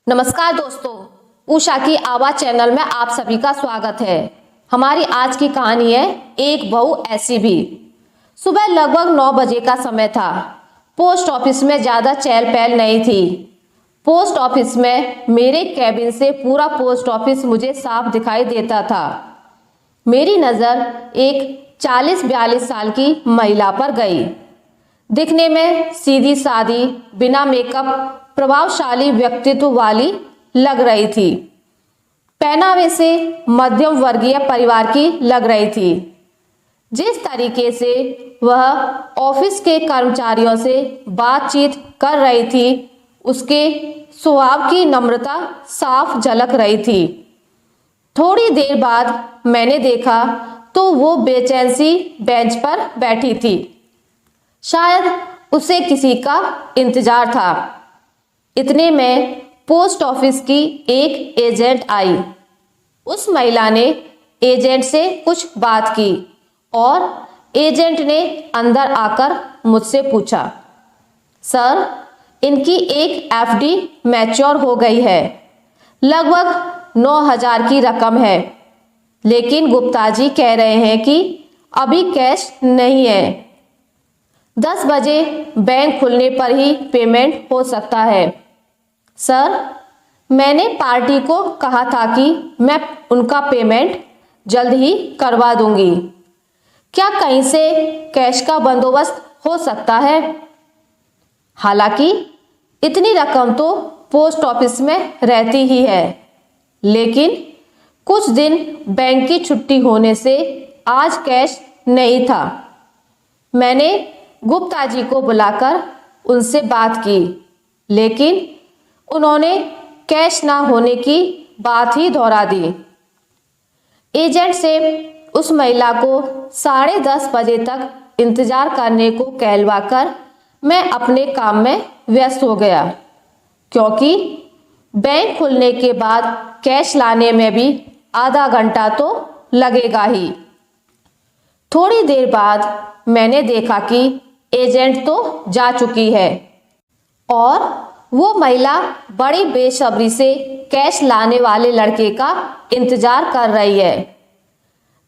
नमस्कार दोस्तों, उषा की आवाज चैनल में आप सभी का स्वागत है। हमारी आज की कहानी है एक बहू ऐसी भी। सुबह लगभग 9 बजे का समय था। पोस्ट ऑफिस में ज्यादा चहल पहल नहीं थी। पोस्ट ऑफिस में मेरे कैबिन से पूरा पोस्ट ऑफिस मुझे साफ दिखाई देता था। मेरी नजर एक 40-42 साल की महिला पर गई। दिखने में सीधी सादी, बिना मेकअप, प्रभावशाली व्यक्तित्व वाली लग रही थी। पहनावे से मध्यम वर्गीय परिवार की लग रही थी। जिस तरीके से वह ऑफिस के कर्मचारियों से बातचीत कर रही थी, उसके स्वभाव की नम्रता साफ झलक रही थी। थोड़ी देर बाद मैंने देखा तो वो बेचैन सी बेंच पर बैठी थी। शायद उसे किसी का इंतजार था। इतने में पोस्ट ऑफिस की एक एजेंट आई। उस महिला ने एजेंट से कुछ बात की और एजेंट ने अंदर आकर मुझसे पूछा, सर, इनकी एक एफडी मैच्योर हो गई है। लगभग 9,000 की रकम है, लेकिन गुप्ता जी कह रहे हैं कि अभी कैश नहीं है। 10 बजे बैंक खुलने पर ही पेमेंट हो सकता है। सर, मैंने पार्टी को कहा था कि मैं उनका पेमेंट जल्द ही करवा दूंगी। क्या कहीं से कैश का बंदोबस्त हो सकता है? हालांकि इतनी रकम तो पोस्ट ऑफिस में रहती ही है, लेकिन कुछ दिन बैंक की छुट्टी होने से आज कैश नहीं था। मैंने गुप्ता जी को बुलाकर उनसे बात की, लेकिन उन्होंने कैश ना होने की बात ही दोहरा दी। एजेंट से उस महिला को 10:30 बजे तक इंतजार करने को कहलवाकर मैं अपने काम में व्यस्त हो गया, क्योंकि बैंक खुलने के बाद कैश लाने में भी आधा घंटा तो लगेगा ही। थोड़ी देर बाद मैंने देखा कि एजेंट तो जा चुकी है और वो महिला बड़ी बेसब्री से कैश लाने वाले लड़के का इंतजार कर रही है।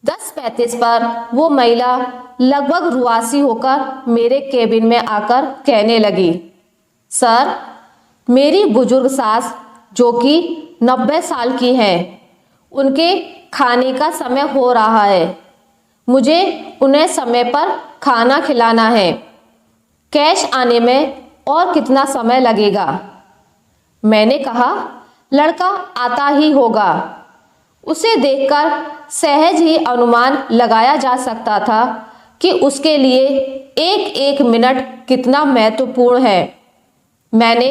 10:35 पर वो महिला लगभग रुआसी होकर मेरे केबिन में आकर कहने लगी, सर, मेरी बुजुर्ग सास जो कि 90 साल की हैं, उनके खाने का समय हो रहा है। मुझे उन्हें समय पर खाना खिलाना है। कैश आने में और कितना समय लगेगा? मैंने कहा, लड़का आता ही होगा। उसे देखकर सहज ही अनुमान लगाया जा सकता था कि उसके लिए एक एक मिनट कितना महत्वपूर्ण है। मैंने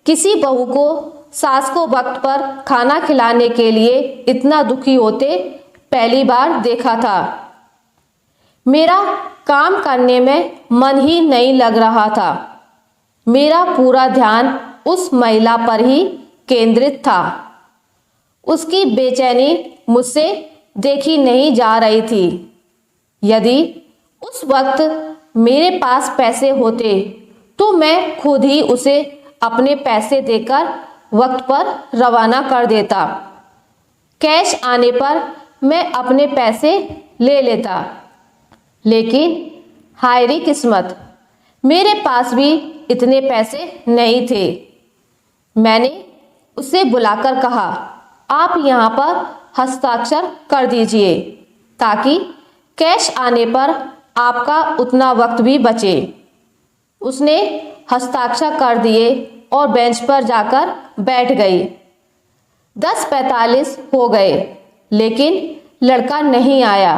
किसी बहू को सास को वक्त पर खाना खिलाने के लिए इतना दुखी होते पहली बार देखा था। मेरा काम करने में मन ही नहीं लग रहा था। मेरा पूरा ध्यान उस महिला पर ही केंद्रित था। उसकी बेचैनी मुझसे देखी नहीं जा रही थी। यदि उस वक्त मेरे पास पैसे होते तो मैं खुद ही उसे अपने पैसे देकर वक्त पर रवाना कर देता। कैश आने पर मैं अपने पैसे ले लेता, लेकिन हाय रे किस्मत, मेरे पास भी इतने पैसे नहीं थे। मैंने उसे बुलाकर कहा, आप यहाँ पर हस्ताक्षर कर दीजिए ताकि कैश आने पर आपका उतना वक्त भी बचे। उसने हस्ताक्षर कर दिए और बेंच पर जाकर बैठ गई। 10:45 हो गए, लेकिन लड़का नहीं आया।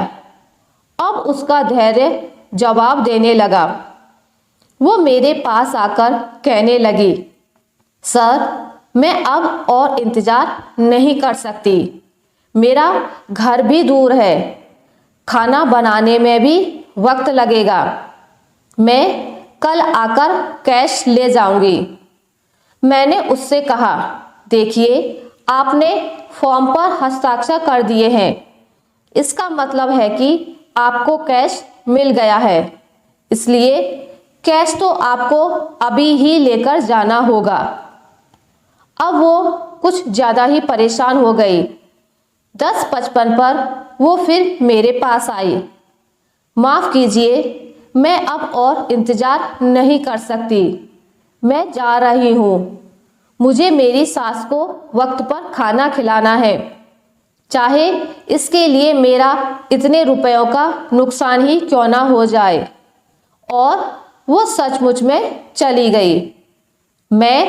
अब उसका धैर्य जवाब देने लगा। वो मेरे पास आकर कहने लगी, सर, मैं अब और इंतजार नहीं कर सकती। मेरा घर भी दूर है, खाना बनाने में भी वक्त लगेगा। मैं कल आकर कैश ले जाऊंगी। मैंने उससे कहा, देखिए, आपने फॉर्म पर हस्ताक्षर कर दिए हैं, इसका मतलब है कि आपको कैश मिल गया है, इसलिए कैश तो आपको अभी ही लेकर जाना होगा। अब वो कुछ ज़्यादा ही परेशान हो गई। 10:55 पर वो फिर मेरे पास आई। माफ़ कीजिए, मैं अब और इंतज़ार नहीं कर सकती, मैं जा रही हूँ। मुझे मेरी सास को वक्त पर खाना खिलाना है, चाहे इसके लिए मेरा इतने रुपयों का नुकसान ही क्यों ना हो जाए। और वो सचमुच में चली गई। मैं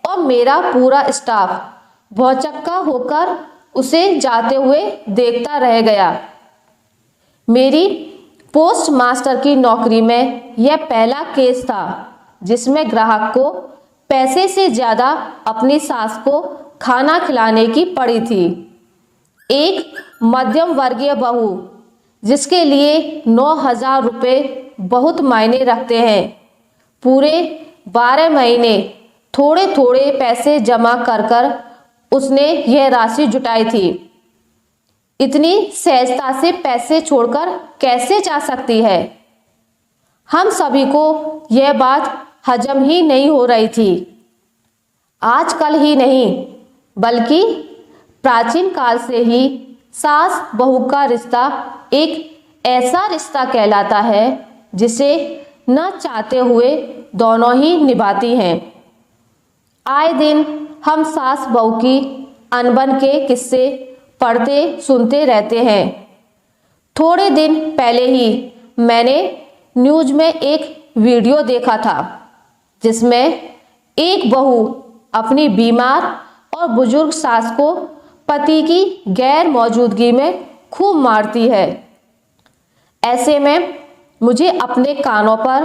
और मेरा पूरा स्टाफ भौचक्का होकर उसे जाते हुए देखता रह गया। मेरी पोस्ट मास्टर की नौकरी में यह पहला केस था जिसमें ग्राहक को पैसे से ज़्यादा अपनी सास को खाना खिलाने की पड़ी थी। एक मध्यम वर्गीय बहू जिसके लिए 9,000 रुपये बहुत मायने रखते हैं, पूरे 12 महीने थोड़े थोड़े पैसे जमा कर कर उसने यह राशि जुटाई थी। इतनी सहजता से पैसे छोड़कर कैसे जा सकती है? हम सभी को यह बात हजम ही नहीं हो रही थी। आजकल ही नहीं बल्कि प्राचीन काल से ही सास बहू का रिश्ता एक ऐसा रिश्ता कहलाता है जिसे न चाहते हुए दोनों ही निभाती हैं। आए दिन हम सास बहू की अनबन के किस्से पढ़ते सुनते रहते हैं। थोड़े दिन पहले ही मैंने न्यूज़ में एक वीडियो देखा था जिसमें एक बहू अपनी बीमार और बुजुर्ग सास को पति की गैर मौजूदगी में खूब मारती है। ऐसे में मुझे अपने कानों पर,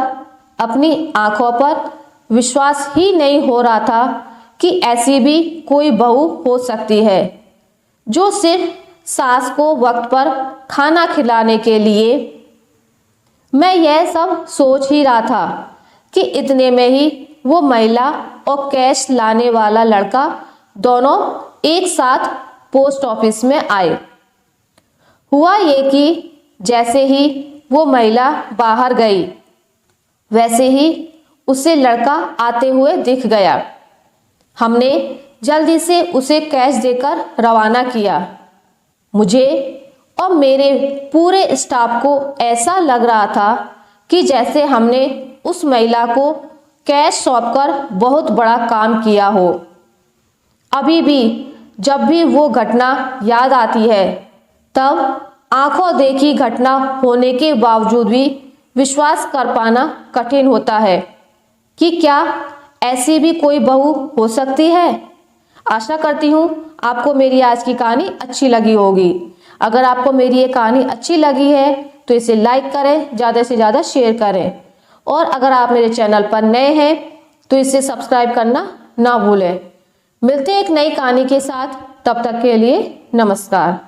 अपनी आंखों पर विश्वास ही नहीं हो रहा था कि ऐसी भी कोई बहू हो सकती है जो सिर्फ सास को वक्त पर खाना खिलाने के लिए। मैं यह सब सोच ही रहा था कि इतने में ही वो महिला और कैश लाने वाला लड़का दोनों एक साथ पोस्ट ऑफिस में आए। हुआ ये कि जैसे ही वो महिला बाहर गई वैसे ही उसे लड़का आते हुए दिख गया। हमने जल्दी से उसे कैश देकर रवाना किया। मुझे और मेरे पूरे स्टाफ को ऐसा लग रहा था कि जैसे हमने उस महिला को कैश सौंपकर बहुत बड़ा काम किया हो। अभी भी जब भी वो घटना याद आती है तब आंखों देखी घटना होने के बावजूद भी विश्वास कर पाना कठिन होता है कि क्या ऐसी भी कोई बहू हो सकती है। आशा करती हूँ आपको मेरी आज की कहानी अच्छी लगी होगी। अगर आपको मेरी ये कहानी अच्छी लगी है तो इसे लाइक करें, ज़्यादा से ज़्यादा शेयर करें और अगर आप मेरे चैनल पर नए हैं तो इसे सब्सक्राइब करना ना भूलें। मिलते हैं एक नई कहानी के साथ, तब तक के लिए नमस्कार।